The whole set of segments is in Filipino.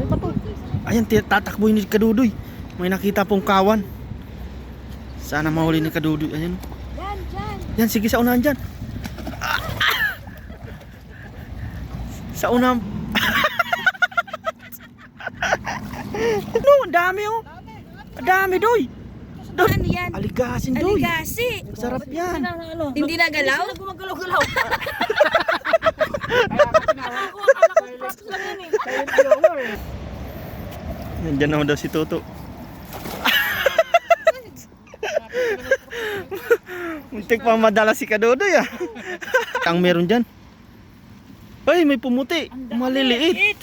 Ano pa to? Ayan, tatakbo ni Kadudoy. May nakita pong kawan. Sana mahuli ni Kadudoy. Ayan. Yan, dyan. Yan, sige sa unahan dyan. Sa unahan. No, ang dami oh. Ang dami, Doy. Ano yan? Aligasin, Doy. Aligasi. Sarap yan. Hindi na galaw? Gumagalaw-galaw. Nandiyan naman daw si Toto. Muntik pa madala si Kadudoy ah. Ang meron dyan. Ay, may pumuti. Maliliit.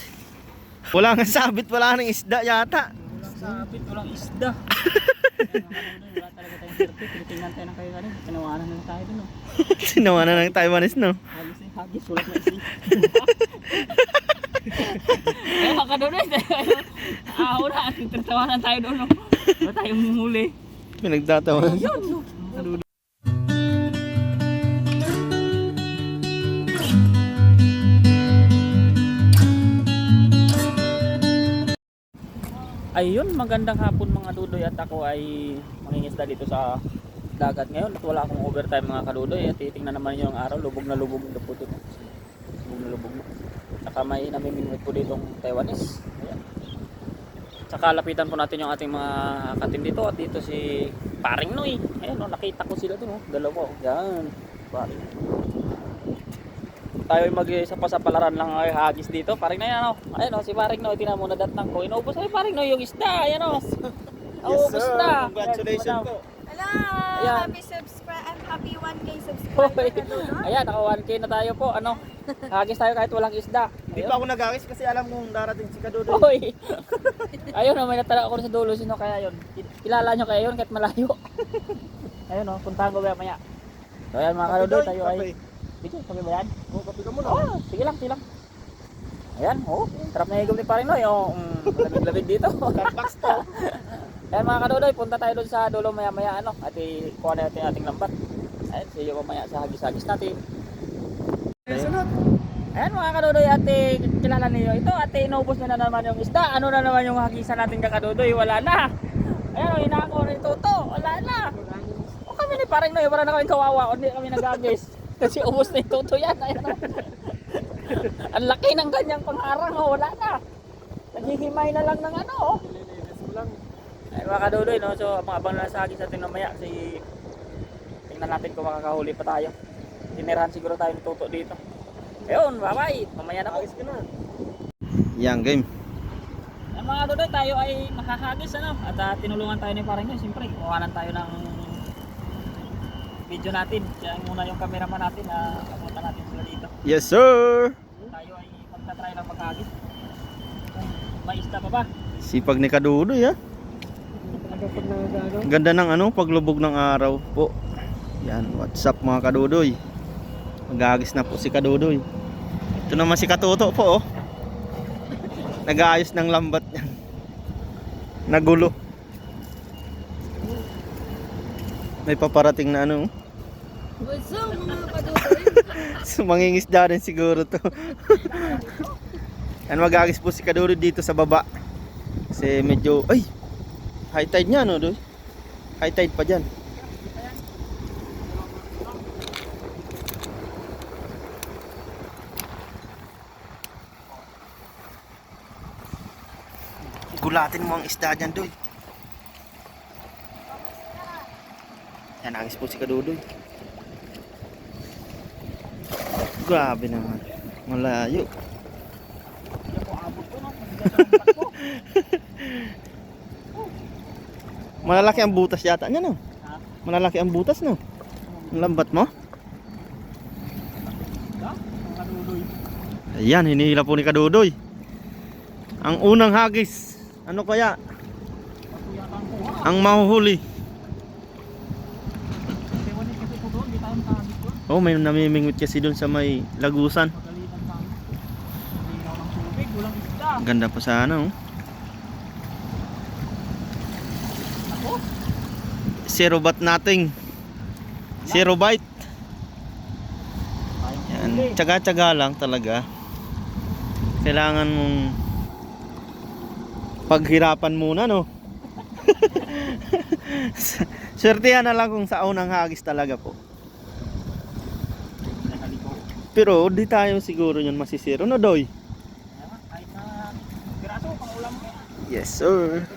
Wala nga sabit, wala nang isda yata. Walang sapit, walang isda. Wala talaga tayong sirpit. Tinitingnan tayo ng kayo na rin. Tinawanan na tayo dun. Sinawanan ng Taiwanese, no? Hagis, sulat na isi. Eh, baka doon eh. Wala, tinawanan tayo doon. Wala tayong huli. Pinagtatawa. Ayun, magandang hapon mga kadudoy at ako ay mangingisda dito sa dagat ngayon at wala akong overtime mga kadudoy at titingnan naman yung araw, lubog na po dito. Lubog na lubog na. Saka may namimingwit po ditong Taiwanese. Ayan. Saka lapitan po natin yung ating mga katim dito at dito si Paring Noy. Ayan o, nakita ko sila dun o, dalawa o. Yan, Paring tayo ay mag-isa pa sa palaran lang ay hagis dito. Paring na yan o. Ayan o, si Paring Noy, tinan mo nadatnang ko. Inaubos ay Paring Noy yung isda. Ayan o. Naubos na. Congratulations po. Hello! Ayan. Happy subscribe and happy 1K subscriber na doon. Ayan, naka 1K na tayo po. Ano? Hagis tayo kahit walang isda. Hindi pa ako nag-agis kasi alam kong darating si Kadudoy. Oy. Ayun o, may natala ako sa dulo. Sino kaya yun? Kilala nyo kaya yun kahit malayo. Ayun o, puntahan ko maya. So ayan mga kaludoy, tayo ay... Sige, kami ba yan? Oo, kape ka muna. Oh, sige lang, sige lang. Ayan, oh, sarap na higom ni Paring Noy. Oh, lamig-lamig dito. Starbucks to. Ayan mga kadudoy, punta tayo doon sa dulo maya-maya ano, at ikuha na natin ating lambat. Ayan, see you mamaya sa hagis-hagis natin. Ayan mga kadudoy, at kilala niyo ito, at inubos na naman yung isda. Ano na naman yung hagisan natin kakadudoy? Wala na. Ayan, hinako ni Toto, wala na. O kami ni Paring Noy, wala na kami kawawa, hindi kami nag-hagis. Kasi ubos na yung Toto yan. Ayan, oh. Ang laki ng kanyang pangharang, oh, wala na. Naghihimay na lang ng ano, oh. Ay mga kadudoy, no? So abang na sa hagis natin mamaya kasi tingnan natin kung makakahuli pa tayo. Tinirahan siguro tayo ng Toto dito. Ayun, bye-bye. Mamaya na po. Yang game. Ay mga kadudoy, tayo ay makahagis ano? At tinulungan tayo ni Paring Noy. Siyempre, kuhanan tayo ng video natin. Kaya muna yung cameraman natin na kapunta natin sila dito. Yes sir. Tayo ay magta-try lang maghagis. May isda pa ba? Sipag ni Kadudoy ah. Ganda ng ano, paglubog ng araw po. Yan, what's up mga Kadudoy. Maghagis na po si Kadudoy. Ito naman si Katuto po oh. Nag-aayos ng lambat niya. Nagulo. May paparating na ano. What's up mga kadudoy? Mangingisda rin siguro to. Yan, maghagis po si Kadudoy dito sa baba. Kasi medyo, ay, high tide niya no, doy. High tide pa dyan. Gulatin mo ang isda dyan, doy. Yan, hagis po si Kadudoy. Grabe naman. Malayo. Malalaki ang butas yata niya no? Malalaki ang butas no? Ang lambat mo? Ayan, hinihila po ni Kadudoy. Ang unang hagis. Ano kaya? Ang mahuhuli. Oh, may namimingwit kasi doon sa may lagusan. Ganda pa sana oh. Zero bat nating. Zero bite. Yan, tsaga-tsaga lang talaga. Kailangan mong Paghirapan muna, no? Swertihan na lang kung sa unang hagis talaga po. Pero di tayo siguro yun masisiro, no, Doy? Kahit na piraso, pang ulam mo. Yes, sir.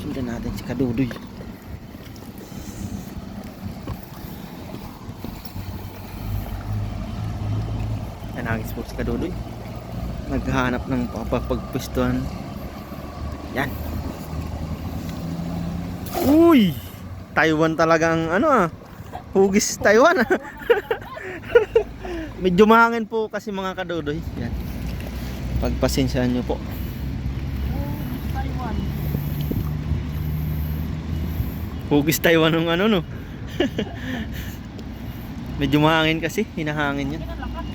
Sundan natin si Kadudoy. Nanagis po si Kadudoy. Naghahanap ng papapagpwestuhan. Yan. Uy! Taiwan talagang ano ah. Hugis Taiwan ah. Medyo mahangin po kasi mga Kadudoy. Yan. Pagpasensyahan nyo po. Taiwan. Hugis Taiwan ng ano no. Medyo mahangin kasi, hinahangin yan. Yan ang lakas.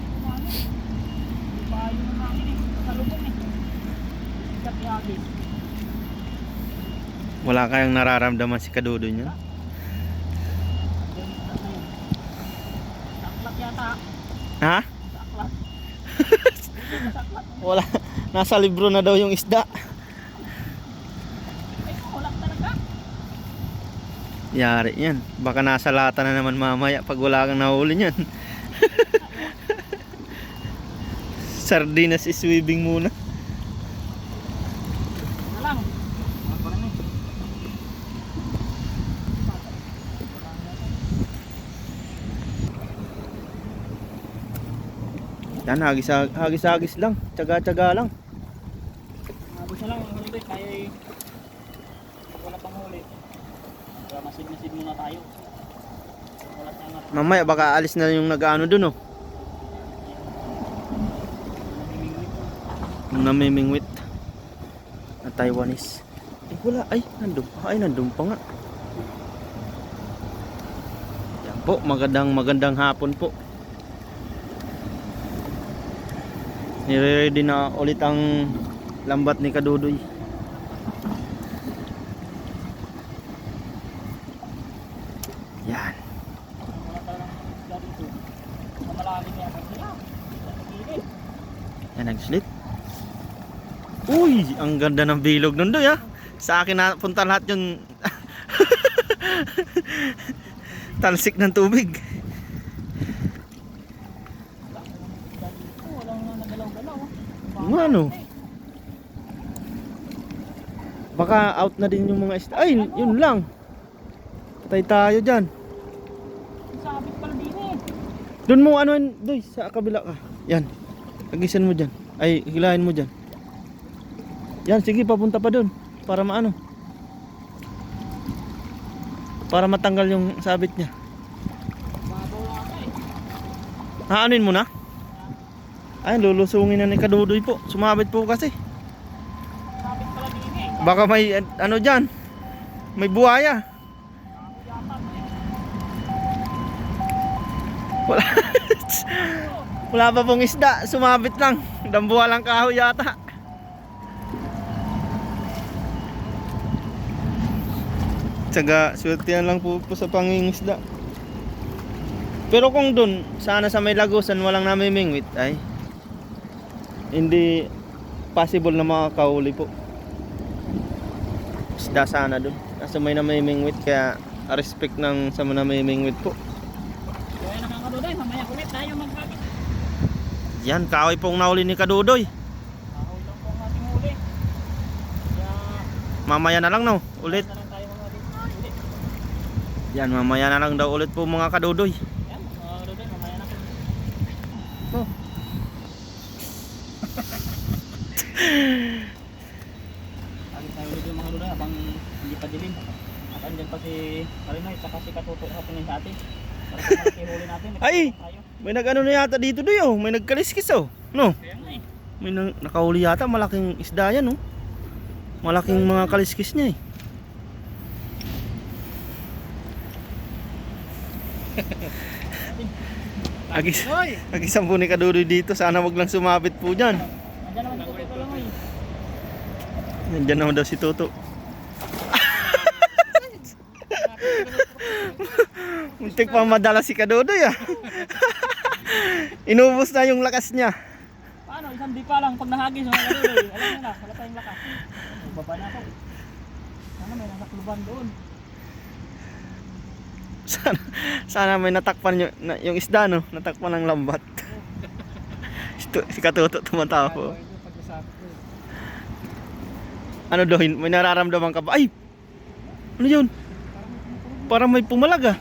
Hindi pa yun ang hangin eh. Salubong eh. Sikat ihagis. Wala kayang nararamdaman si Kadudoy niyan. Saklat yata. Ha? Saklat. Wala. Nasa libro na daw yung isda. Ay, wala talaga. Yari yan. Baka nasa lata na naman mamaya pag wala kang nahuli niyan. Sardinas is swimming muna. Na lang. Magparami. Yan, hagis lang. Tsaga-tsaga lang. Mabos na lang ang huli. Kaya eh, wala pang huli. Kaya masid-masid muna tayo. Wala tayong at Mamaya baka alis na yung nag-ano dun oh. Yung namimingwit na Taiwanese. Eh wala, ay nandun pa nga. Yan po, magandang hapon po. Nire-ready na ulit ang lambat ni Kadudoy. Yan. wala talagang isda dito. Sa malalim yan. Sila. Sa gilid. Yan, nag-slit. Uy, ang ganda ng bilog nun doy ah. Sa akin na punta lahat yung talsik ng tubig. Walang nagalaw-galaw. Ano? Baka out na din yung mga isda. Ay, yun lang. Patay tayo dyan. Sabit pala din eh. Doon mo ano doy sa kabila ka. Yan. Agisan mo dyan. Ay, hilahin mo dyan. Yan, sige papunta pa doon. Para maano. Para matanggal yung sabit niya. Babaw lang ata eh. Haanin mo na? Ay, lulusungin na ni Kadudoy po. Sumabit po kasi. Sabit pala din eh. Baka may ano dyan. May buhaya. Wala. Wala pa pong isda. Sumabit lang. Dambuha lang kahoy yata. Tsaga, swertihan lang po sa pangingisda. Pero kung dun, sana sa may lagusan walang namimingwit, ay hindi possible na makakahuli po. Isda sana dun. Nasa may namimingwit, kaya respect ng sa mga namimingwit po. Kaya nakakaduday. Mamaya ulit tayo magkakit. Yan, kahoy pong nahuli ni Kadudoy. Kahoy lang po ang ating huli. Kaya Mamaya na lang no, ulit. na lang tayo mga ulit. Yan, mamaya na lang daw ulit po mga Kadudoy. Yan, mga kaduday. Mamaya na. Oh. Agit tayo ulit yung mga kaduday habang hindi pa dilim. At andyan pa si Karinoy at si Katuto sa tingin sa atin. Para sa malaki huli natin. Ay! Tayo. May nag-ano na yata dito doy oh. May nagkaliskis oh. No? Kaya nga eh. May nakahuli yata, malaking isda yan oh. Malaking mga kaliskis niya eh. Agisang po ni Kadudoy dito. Sana wag lang sumabit po dyan. Andyan naman si Tuto lang eh. Nandyan naman daw si Toto. Muntik pa madala si Kadudoy ah. Inubos na yung lakas niya. Paano ano, isang di pa lang pag nahagis mga kadudoy. Alam niyo na, wala tayong lakas. Baba na ako. Sana may nasa kluban doon. Sana may natakpan yung isda, no? Natakpan ng lambat. Si Katuto tumatawa po. Ano daw, may nararamdaman ka ba? Ay! Ano yun? Parang may pumalag ah.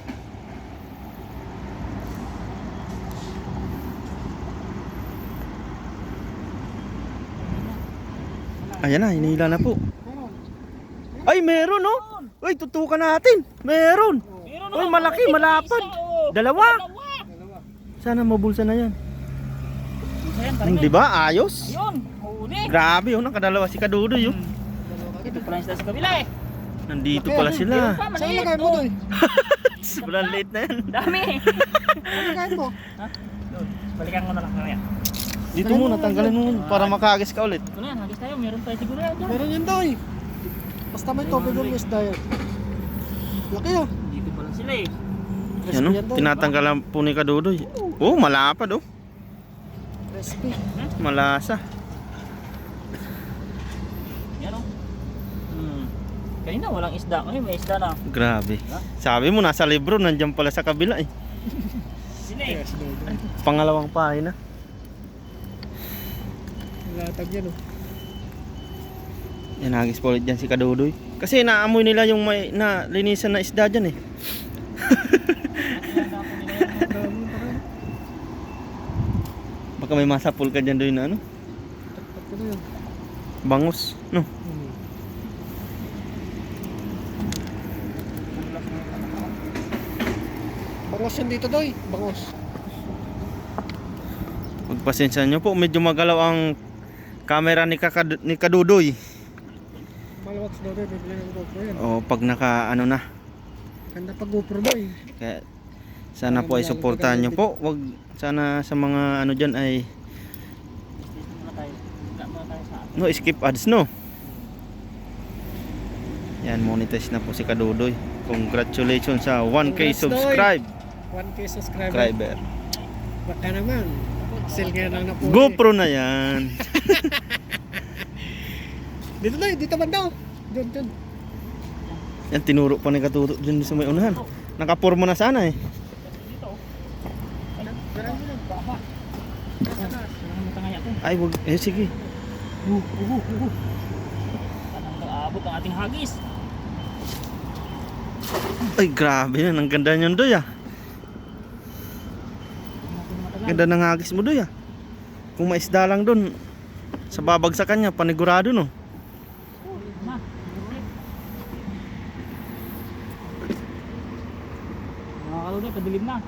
Ayan na, hinihila na po. Ay, meron no? Uy, tutukan natin. Meron. Meron Uy, ako, malaki, may malapad. isa, oh. Dalawa. Dalawa. Sana mabulsa na yan. Isa yan, tarimay. Di ba? Ayos. Ayun, huli. Grabe, oh, nakadalawa si Kadudoy. Oh. Ito pala sila sa kabila eh. Nandito pala Meron sila. pa, Saan maliit. lagay mo oh. doy? Sobrang late na yan. Dami. Saan lagay mo? Ha? Doon, balikan ko na lang kaya. Dito muna, tanggalin mo para makagis ka ulit. Ito na yan, hagis tayo. Meron tayo siguro yan. Meron yan doy. Basta may tubig yung isda yan. Laki ah. Dito pala sila eh. Crispy Yan oh, yan doy. tinatanggalan po ni Kadudoy. Oh, malapad oh. Crispy. Malasa. Yan o. Kanina walang isda. Ngayon may isda na. Grabe. Sabi mo, nasa libro, nandiyan pala sa kabila eh. Sila eh. Pangalawang pahina. Latag yan oh. Yan, hagis po ulit dyan si Kadudoy. Kasi naamoy nila yung may na linisan na isda dyan eh. Baka may masapul ka dyan doy na ano. Takpat ko na yun. Bangus, no? Bangos yan dito doy. Bangos. Magpasensya nyo po, medyo magalaw ang camera ni Kadudoy. Malawak sa doy. Bibili ng GoPro yan. O pag naka ano na. Ganda pag GoPro doy. Kaya sana po ay suportahan nyo po. Wag sana sa mga ano dyan ay Dito muna tayo. Dito muna tayo sa no skip ads no. Yan, monetize na po si Kadudoy. Congratulations sa 1K Congrats, subscribe. 1K subscriber. Subscriber. Baka naman. Sale nga lang na po. GoPro na yan. Dito doy. Dito man daw. Diyan, diyan. Yan, tinuro pa ni Katuto dyan sa may unahan. Nakapurma na sana eh. dito. Garang mo lang. Baba. Ano mo tangaya to? Ay, wag. Eh, sige. Anong nag-aabot ang ating hagis? Ay, grabe yan. Ang ganda niyan doy ah. Ganda ng hagis mo doy ah. Kung maisda lang dun, sa babagsakan niya, panigurado no. Ma, mga kaludoy, padilim na.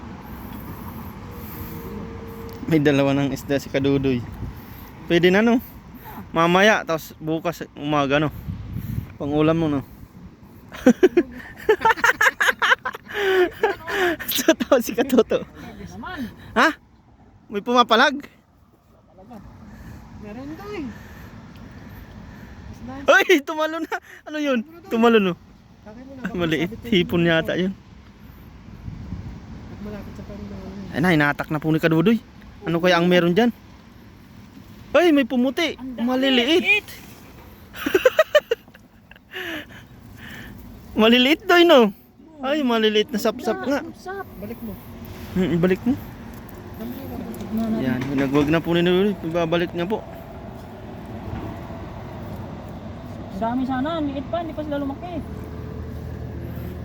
May dalawa ng isda si Kadudoy. Pwede na no. Mamaya, tapos bukas umaga no. Pangulam mo no. Totoo si Katuto. Naman. Ha? May pumapalag? Meron doy. Isda. Uy, tumalo na. Ano yun? Tumalo no. Akin mo na. Maliit. Hipon yata yun. At malapit sa Panginoon. Ay na, hinatak na po ni Kadudoy. Ano kaya ang meron dyan? Ay, may pumuti. Maliliit. Maliliit doy no. Ay, maliliit na sapsap nga. Sap. Balik mo. Ibalik mo. Tignan natin. Yan, nagwag na po ni Nuloy. Ibabalik niya po. Ang dami sana, ang liit pa, hindi pa sila lumaki.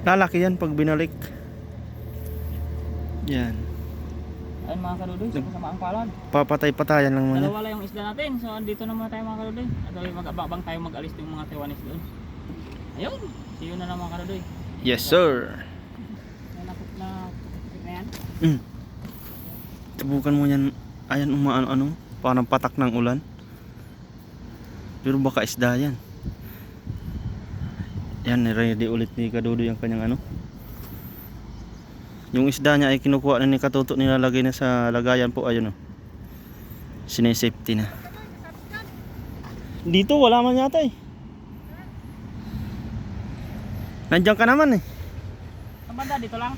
Lalaki yan pag binalik. Yan. Ayun mga kaludoy, sa kasamaang palad. Papatay-patayan lang muna. Dalawa lang yung isda natin, so andito na muna tayo mga kaludoy. At mag-abang tayo mag-alis yung mga Taiwanese doon. Ayun, see you na lang mga kaludoy. Yes sir. Nakapit na yan. Subukan mo yan. Ayan, umaano-ano. Parang patak ng ulan. Pero baka isda yan. Yan, ready ulit ni Kadudoy ang kanyang ano. Yung isda niya ay kinukuha na ni Katuto, nilalagay na sa lagayan po. Ayun o. Sinesafety na. Dito wala man yata eh. Nandiyan ka naman eh. Ang banda, dito lang.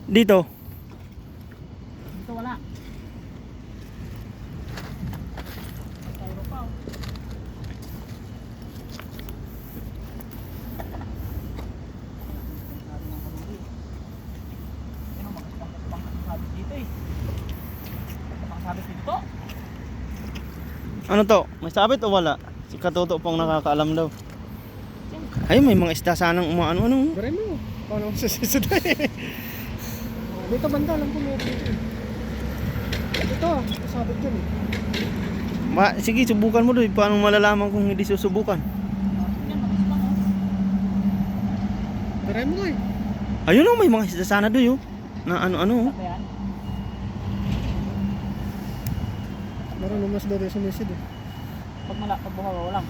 Dito. Dito wala. Styro pa. Oh. Ano, makasabit dito eh. Makasabit dito. Ano to? May sabit o wala? Si Katuto pang nakakaalam daw. Ay, may mga isda sanang umaano-ano. Bari mo. Paano mo sasisada eh. Dito banda, alam ko meron dito. Ito, sabit dyan eh. Sige, subukan mo doy. Paano malalaman kung hindi susubukan? Yan, makasabang oh. Bari mo eh. Ayun oh, may mga isda sana doy oh. Na ano-ano oh. Ano yan? Meron lumas daw sa mesid eh. Pag buhawa lang.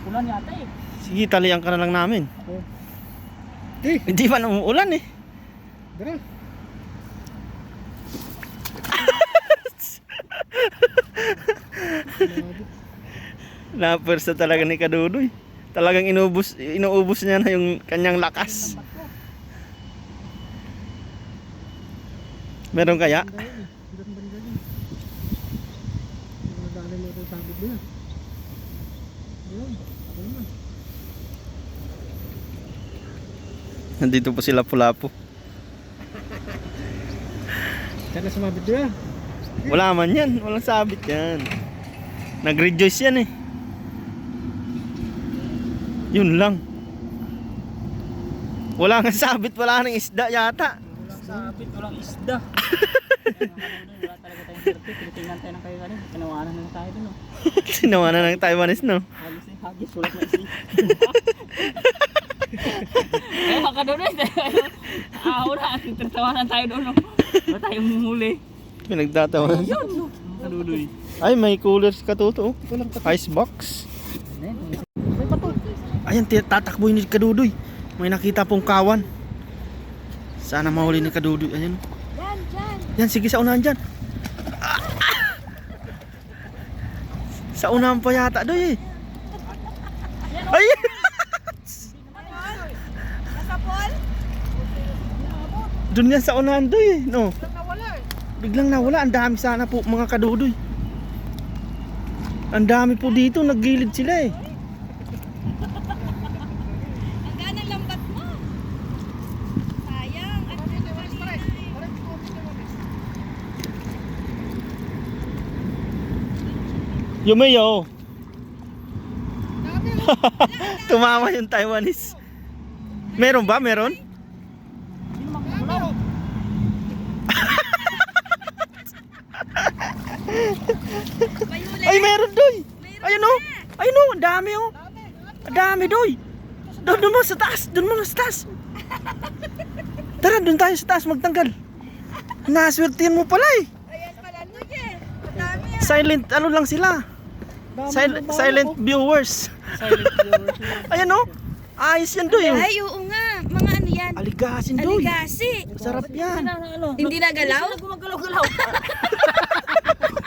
Ulan yata eh. Sige, talian ka na lang namin. Okay, Hindi pa nang umuulan eh. bira. Napwersa talaga ni Kadudoy. Talagang inuubos niya na yung kanyang lakas. Meron kaya? Banda yun eh. Banda yun. Nadaanan mo ito yung sabit doon. Yun, ako naman. Nandito po sila Lapu-Lapu. Kaya na sumabit doon. Wala man yan. Walang sabit yan. Nag-rejoice yan eh. Yun lang. Wala nga sabit. Wala nang isda yata. Walang sabit, walang isda. Wala talaga tayong sirte. Tinitingnan tayo ng kayo ganun. Tinawanan na tayo dun oh. Sinawanan ng Taiwanese no. Hagis eh, hagis. Sulat na isi. Ay, baka doon eh. Wala. Tinawanan tayo doon oh. Wala tayong huli. Pinagtatawa. Yun no. Kadudoy. Ay, may cooler si Katuto. Ito lang Ice box. may pato. Ayan, tatakboy ni Kadudoy. May nakita pong kawan. Sana mahuli ni Kadudoy. Ayan. Yan, dyan. Yan, sige sa unahan dyan. Sa unahan pa yata, doy eh. Ay! Nasa pool? Doon yan sa unahan, doy eh. No. Biglang nawala. Ang dami sana po mga Kadudoy. Ang dami po dito. Naggilid sila eh. Ang gana lambat mo. Sayang. At kanina eh. Yumayo. Tumama yung Taiwanese. Meron ba? Meron? May huli. Ay, meron doy. Mayroon Ayun o. Ayun o. Ang dami o. Ang dami doy. Doon mo sa taas. Doon mo sa taas. Tara, doon tayo sa taas magtanggal. Naswertihan mo pala eh. Ayan pala, Noy eh. Ang dami ah. Silent ano lang sila. Silent viewers. Silent viewers. Ayan o. Ayos yan doy. Ay, oo nga. Mga ano yan? Aligasin doy. Aligasi. Masarap yan. Ano? Hindi nagalaw? Hindi gumagalaw-galaw.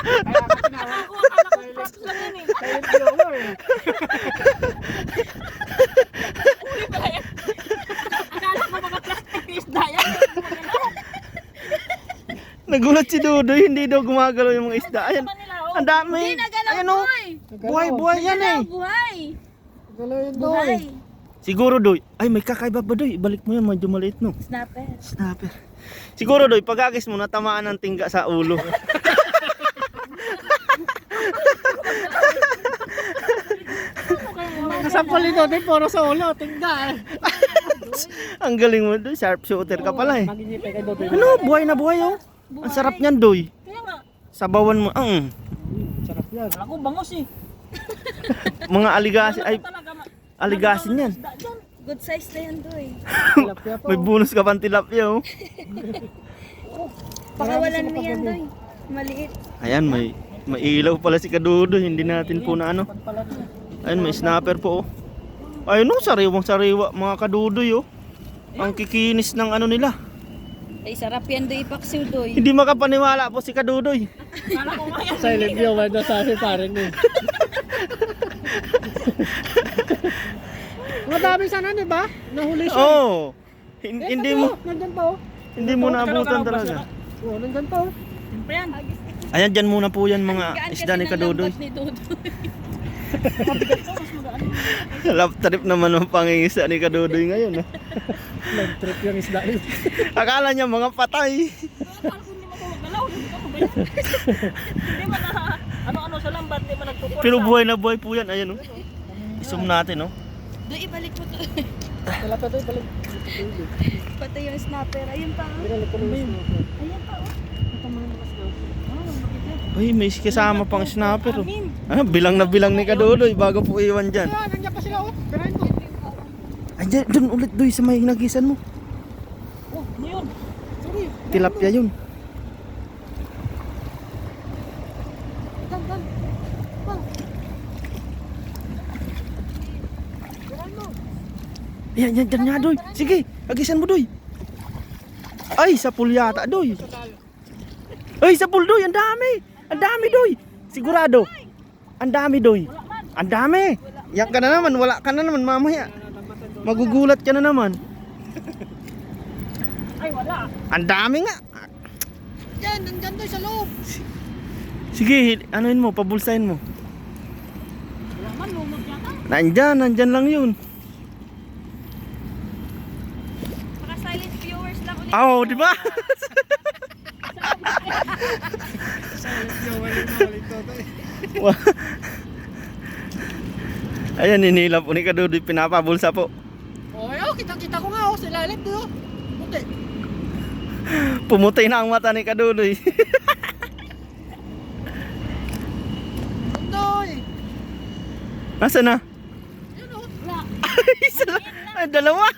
Kaya ka tinawag ko. Akala ko prank lang yan eh. Silent viewer eh. Uli ba yan? Akala ko mga plastic isda yan. Nagulat si Dudoy. Hindi daw gumagalaw yung mga isda. Ayan. Ang dami. Hindi nagalaw, Ayan o. Noy. Buhay-buhay yan eh. Buhay. Galawin daw Buhay. eh. Siguro Doy. Ay, may kakaiba pa Doy. Ibalik mo yan. Medyo maliit no. Snapper. Snapper. Siguro Doy, pag-agis mo, natamaan ng tingga sa ulo. Nasampal ito din, puro sa ulo. Tingga eh. Ang galing mo Doy. Sharp shooter ka pala eh. Magigipay kay Dodoy. Ano? Buhay na buhay oh. Ang sarap niyan Doy. Kaya nga. Sabawan mo. Sarap yan. Akala ko bangos eh. Mga aligasin. Ay, Talaga aligasin yan. isda dyan. Good size na yan, Doy. Tilapia pa. May bonus ka pang tilapia oh. Pakawalan mo yan, Doy. Maliit. Ayan, may ilaw pala si Kadudoy. Hindi natin po na ano. Pagpala din. Ayun, may snapper po oh. Ayun oh, sariwang sariwa mga Kadudoy oh. Ang kikinis ng ano nila. Ay, sarap yan, Doy. Ipaksiw, Doy. Hindi makapaniwala po si Kadudoy. Akala ko nga yan. Silent viewer na sabi parin eh. Mga dami sana, di ba? Nahuli siya. Oh. Hindi mo Nandun pa oh. hindi mo naabutan talaga. Oh, nandyan pa oh. Siyempre yan. Ayan, dyan muna po yan mga Gaan isda kasi ni ng Kadudoy. lambat ni Dudoy. Love trip naman ang pangingisa ni Kadudoy ngayon. Ah. Long trip yung isda eh. Akala niya mga patay. Parang kung hindi mo gumagalaw, hindi ka mabayan. Hindi mo na, ano-ano sa lambat, hindi mo nagpupursa. Pero buhay na buhay po yan. Ayan, oh. Zoom natin, oh. Doy, ibalik mo to. Wala pa tayo, balik. Patay yung snapper. Ayun pa. Oh. Binalik ko na yung snapper. Ayun pa. Oh. Ito mga snapper. Ay, may kasama pang snapper, oh. Ah, bilang na bilang ni Kadudoy bago po iwan dyan. Ah, nandiyan pa sila oh. Birahin ko. Ay, dyan, dun ulit, Doy, sa may nagisan mo. Oh, ano yun? Sorry. Tilapia yun. Dan. Bang. Birahin mo. Yan, yan, dyan nga, Doy. Sige, nagisan mo, Doy. Ay, sa pool yata, Doy. Ay, sa pool, Doy. Ang dami. Ang dami, Doy. Sigurado. Ang dami, Doy. Ang dami. Yak ka na naman. Wala ka na naman mamaya. Magugulat ka na naman. Ay, wala. Ang dami nga. Yan, nandyan doon sa loob. Sige, anuin mo, pabulsahin mo. Wala man, lumot yata. Nandyan lang yun. Mga silent viewers lang ulit. Oh, di ba? Ayan, inilap po ni Kadudoy, pinapabulsa po. Oh, ayo, kita-kita ko nga oh, sa ilalim doon. Puti. Pumutay na ang mata ni Kadudoy. Doy. Nasaan na? Yan oh. Isa lang. Ay, dalawa.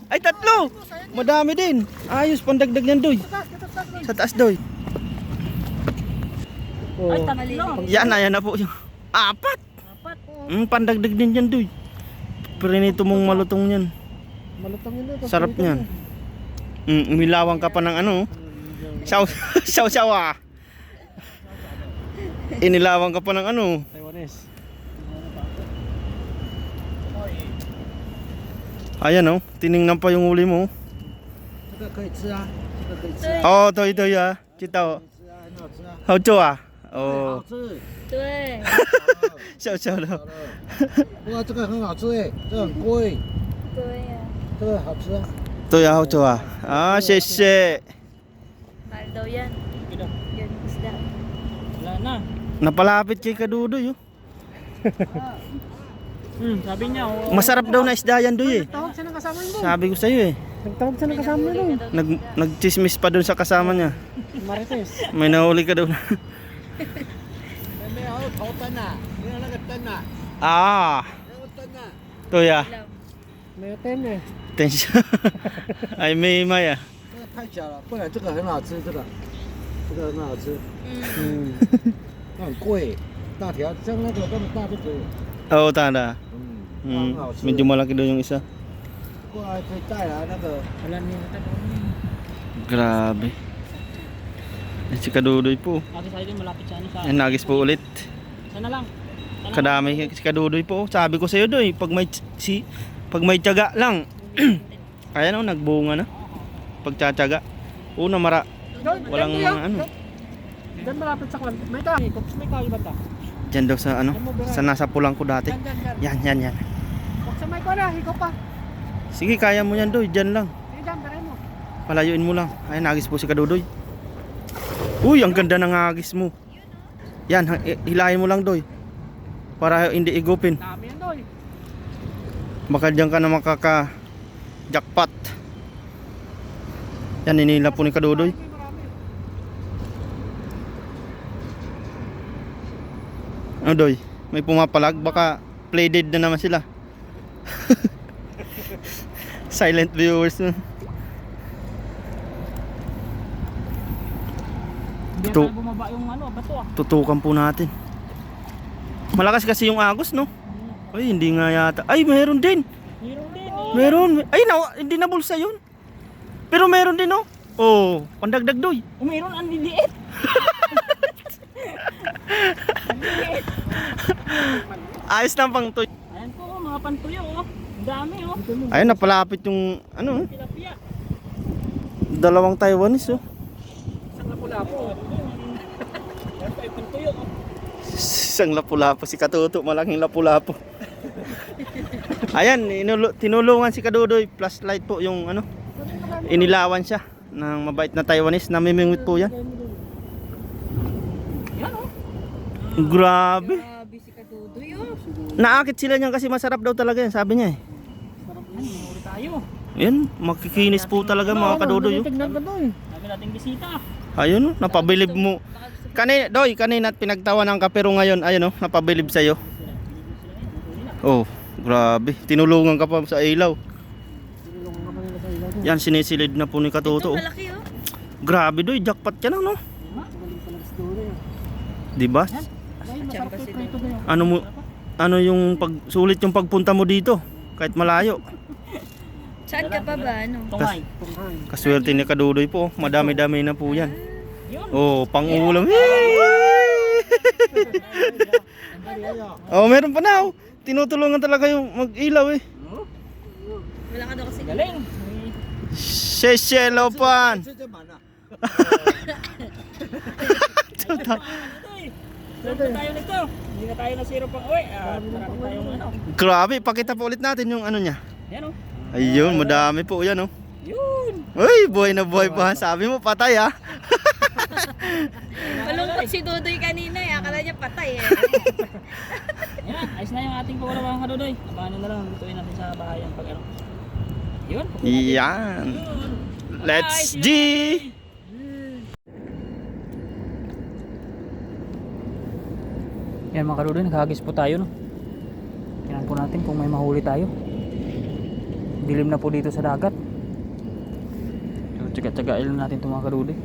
Ay, tatlo. Madami din. Ayos, pandagdag yan, Doy. Sa taas, Doy. Ay, Oh. tatlo. Yan, ayan na po yung apat. Apat. Pandagdag din yan, Doy. Prinito mong malutong yan. Malutang yun oh. Sarap niyan. Umilawang ka pa ng ano. Saw-sawa. Inilawang ka pa ng ano. Taiwanese. Ayan, oh. Tiningnan pa yung uli mo. 这个可以吃啊，这个可以吃， Oh, toy toy ah. Kita oh. 吃啊，很好吃啊， How to ah? 好 Oh. 吃。 Doy. 笑笑的。哇，这个很好吃哎，这个很贵， Doy ah. 这个好吃啊。 Toy how to ah? Ah, sheshe. Mahal daw yan. Yan isda. Wala na. Napalapit kay Kadudoy oh. Sabi niya, oh. Masarap daw na isda yan, Doy eh. Tawag siya ng kasama mo. Sabi ko sa'yo eh. Nagtawag siya ng kasama mo. Nagchismis pa doon sa kasama niya. Marites. May nahuli ka daw na. 没有头灯啊，没有那个灯啊， Ah, 没有灯啊。 Toy ah.没有灯呢， Tensya. Ay, may ah. 这个太小了，不然这个很好吃，这个很好吃， Hmm. 那很贵，大条，像那个这么大就可以。 Oo, tanda. 很好吃。 Medyo malaki daw yung isa. 过来可以带来那个。 Wala niya natanong. Grabe. Ay, si Kadudoy po. Ate sa din malapit sa ano sa. Ay, nagis po ulit. Sana lang. Sana Kadami si Kadudoy po. Sabi ko sa'yo, Doy, pag may tiyaga lang. Kaya no, nagbunga na. Pagtsatsaga. Una walang ano. Diyan malapit sa kwan. May kahoy. Kups may kahoy banda. Diyan daw sa ano, sa nasa pulang ko dati. Yan. Yan. Huwag sa may kwan hikaw pa. Sige, kaya mo yan, Doy. Diyan lang. Sige dyan, beray mo. Palayuin mo lang. Ay, nagis po si Kadudoy. Uy, ang ganda ng agis mo. Yan, hilahin mo lang, Doy. Para hindi igupin. Dami yan doy. Baka diyan ka na jackpot. Yan, ninila po ni Kadudoy. Ano, Doy? May pumapalag. Baka play dead na naman sila. Silent viewers na. Hindi Ito. tayo bumaba yung ano, bato ah. Tutukan po natin. Malakas kasi yung agos, no? Ay, hindi nga yata. Ay, meron din. Meron din eh. Meron. Ay, hindi na bulsa yun. Pero meron din, no? Oh, pandagdag, Doy. Oh, meron ang liliit. Ayos lang pang to. Ayan po, mga pantuyo oh. Ang dami oh. Ayun, napalapit yung ano, Tilapia. dalawang Taiwanese, oh. lapu-lapu. Yan pa yung tuyo. Isang lapu-lapu si Katuto, malaking lapu-lapu. Ayan, tinulungan si Kadudoy, flashlight po yung ano. Inilawan siya ng mabait na Taiwanese, namimingwit po yan. Yan oh. Grabe. Grabe si Kadudoy oh. Naakit sila niyan kasi masarap daw talaga yan, sabi niya eh. Sarap yan, mahuli tayo. Yan, makikinis po talaga mga Kadudoy. Oh. Tignan ka doon. Dami nating bisita. Ayun, oh, napabilib mo. Kanina pinagtawa ng kapero ngayon, ayun oh, napabilib sa'yo. Oh, grabe. Tinulungan ka pa sa ilaw. Tinulungan ka pa nila sa ilaw. Yan, sinisilid na po ni Katuto. Ito Oh. malaki oh. Grabe doy, jackpot ka na no? Galing pala sa story. Diba? Ay, masarap ito ito na yun. Ano yung sulit yung pagpunta mo dito? Kahit malayo. Saan ka pa ba ano? Tungay. Tunghay. Kaswerte ni Kadudoy po. Madami-dami na po yan. Yun. Oh, pang-ulam. Dali ayo. Oh, meron pa na oh. Tinutulungan talaga yung mag-ilaw eh. Wala ka daw kasi. Galing. Sheshelopan. Siyempre tayo nito. Hindi na tayo na zero pang uwi. Marami tayong ano. Grabe, pakita po ulit natin yung ano niya. Yan oh. Ayun, madami po yan oh. Yun. Uy, buhay na buhay pa. Sabi mo patay ah. Malungkot si Dudoy kanina eh. Akala niya patay eh. Yan, ayos na yung ating pagkula mga Kadudoy. Abangan nyo na lang. Lutuin natin sa bahayan pag ano. Yun. Yan. Let's G. Yan mga Kadudoy, naghagis po tayo no. Tingnan po natin kung may mahuli tayo. Dilim na po dito sa dagat. So, tsaga-tsagain lang natin itong mga Kadudoy.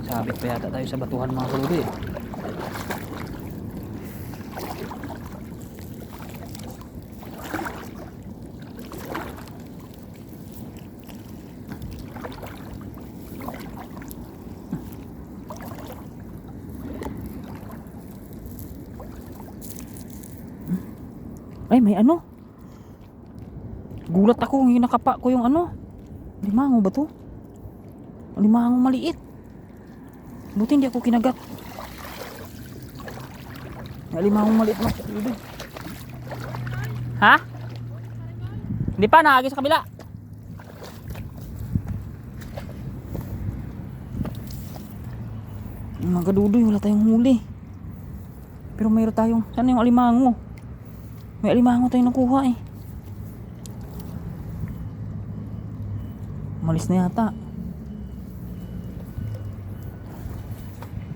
Sabit pa yata tayo sa batuhan mga Kadudoy. Ay, may ano? Gulat ako, yung nakapa ko yung ano. Limango ba to? Limango maliit. Buti hindi ako kinagat. May limango maliit na. Ha? Hindi pa, nakagis sa kabila. Mga Kadudoy, wala tayong huli. Pero mayroon tayong, saan yung alimango? May alimango tayong nakuha eh. Umalis na yata.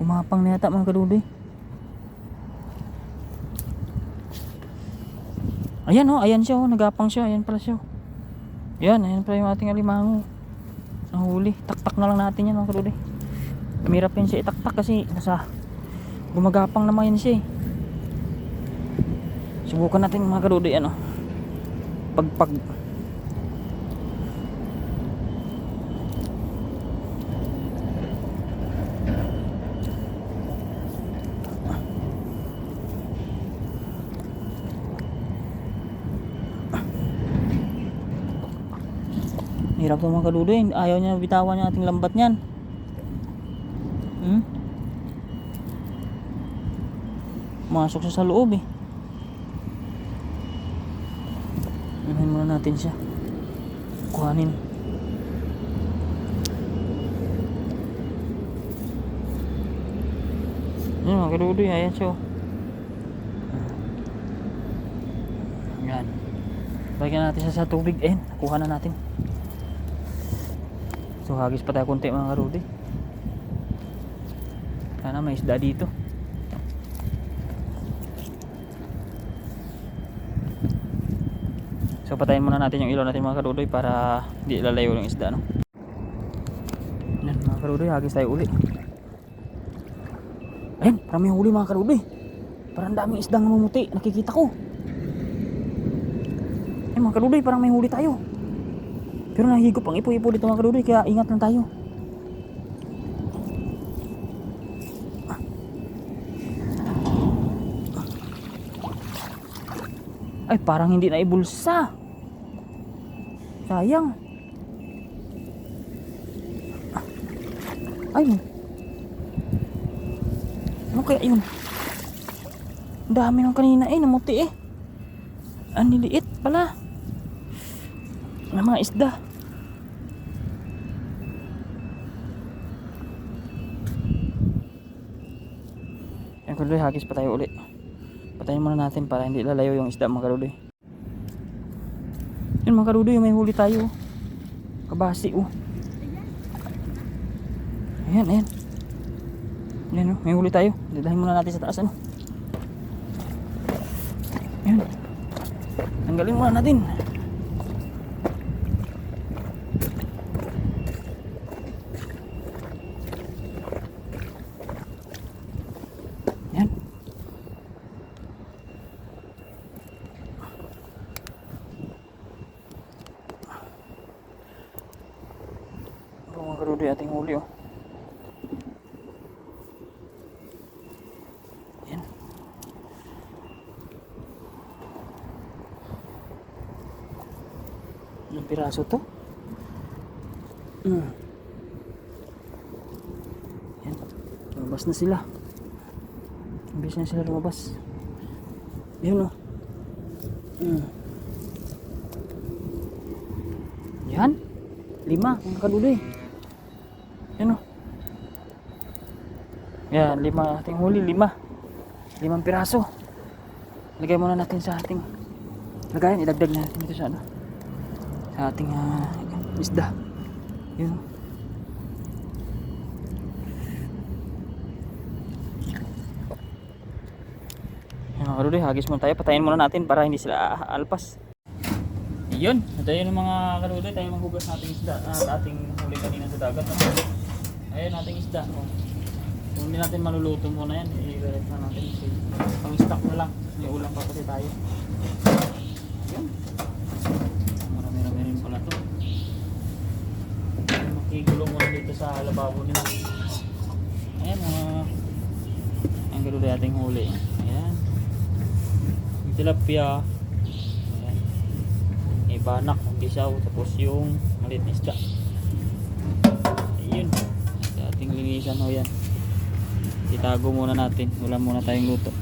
Umapang na yata mga Kadudoy. Ayan oh, ayan siya oh, nagapang siya. Ayan pala siya. Ayan pala yung ating alimango. Nahuli. Taktak na lang natin yan mga Kadudoy. Mirap yan siya itaktak kasi nasa gumagapang naman yan siya eh. Subukan natin mga Kadudoy ano. Pagpag hirap to mga Kadudoy. Ayaw niya bitawan yung ating lambat niyan. Masok siya sa loob eh. Unahin muna natin siya. Kuhanin. Yan mga Kadudoy, ayan siya oh. Yan. Bagyan natin siya sa tubig. Nakuha na natin. So hagis pa tayo konti mga Kadudoy. Sana may isda dito. So patayin muna natin yung ilaw natin mga Kadudoy para di lalayo yung isda no. Yan mga Kadudoy, hagis tayo uli. Ayun, parang may huli mga Kadudoy. Parang daming isdang namumuti, nakikita ko. Ayun mga Kadudoy, parang may huli tayo. Pero nahigop ang ipo-ipo dito mga Kadudoy, kaya ingat lang tayo. Ay, parang hindi na ibulsa. Sayang. Ay. Ano kaya yun? Ang dami ng kanina namuti eh. Ang liliit pala. Ng mga isda. Yan kaluloy, hagis pa tayo uli. Patayin muna natin para hindi lalayo yung isda mga kaluloy. Yun mga kaluloy, may huli tayo. Kabasi oh. Ayan, ayan. Ayan oh, may huli tayo. Dadahin muna natin sa taas ano. Ayan. Tanggalin muna natin. Ayan. Ito mga kaluloy, ating huli oh. Ayan. Ilang piraso to? Yan. Lumabas na sila. Imbis na sila lumabas. Yan o. Yan. 5 mga kaluloy. Yan o. Yan 5 ating huli. 5 piraso. Lagay muna natin sa ating lagayan. Idagdag natin dito sa ano, sa ating isda. Yun. Yan mga kaluloy, hagis muna tayo. Patayin muna natin para hindi sila alpas. Yun. Ito yun mga kaluloy. Tayo maghugas nating isda. Ating huli kanina sa dagat. Ayan ating isda. Kung hindi natin maluluto muna yan, i-ref na natin. Pang-stock na lang. May ulam pa kasi tayo. Yun. Marami-rami rin pala ito. Makigulo muna dito sa lababo nila. Ayan ang galuloy ating huli. Ayan. Yung tilapia. Ayan. Ibanak, gisaw. Tapos yung maliit na isda. Ayun. Sa ating linisan ho yan. Itago muna natin. Wala muna tayong luto.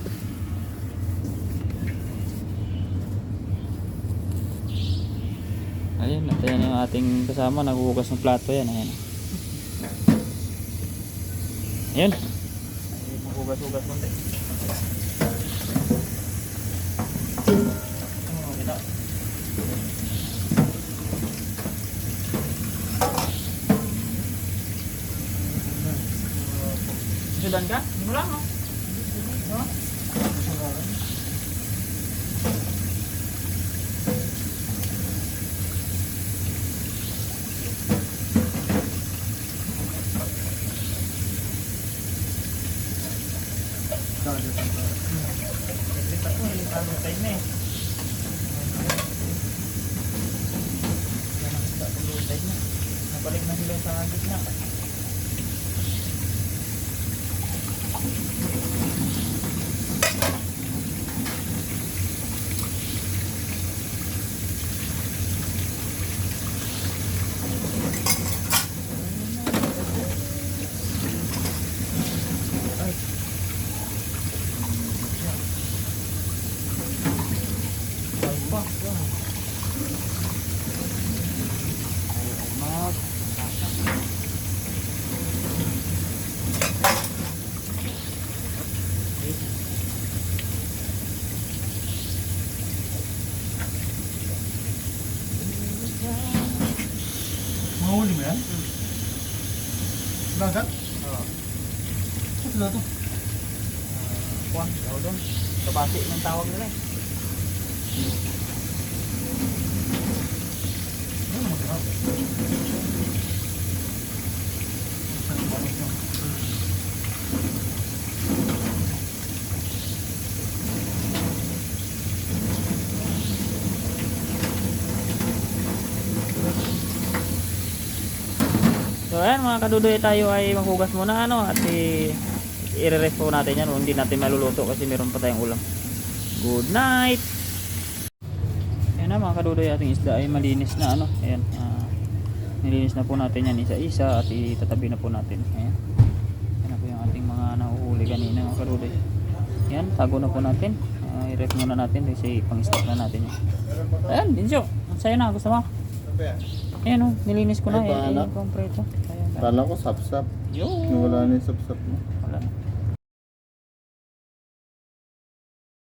Ayun, at yan yung ating kasama, naghuhugas ng plato yan. Ayan. Ayun. Ayun, naghuhugas-hugas konti. Kita. Sudan ka? Hindi mo lang, no? Balik na sila sa gitna. Mahuli mo yan? Dagat? Oo. Ito na ito. Kuwan, daw doon. Kabasi ng tawag nila eh. Ano naman ito? So ayan mga kadudoy, tayo ay maghugas muna ano at i-ref po natin yan. Hindi natin maluluto kasi meron pa tayong ulam. Good night. Ayan na mga kadudoy, ating isda ay malinis na ano. Ayan. Nilinis na po natin yan isa-isa at itatabi na po natin. Ayan. Yan na po yung ating mga nahuhuli kanina mga kadudoy. Ayan, tago na po natin. I-ref muna natin kasi pang-stock na natin yan. Ayan, Dinsyo. Sa'yo na, gusto mo? Ayan o, nilinis ko na. Ay, paano? Ayan, kompleto. Ayan. Kala ko sap-sap. Yo. Wala na yung sap-sap mo. Wala na.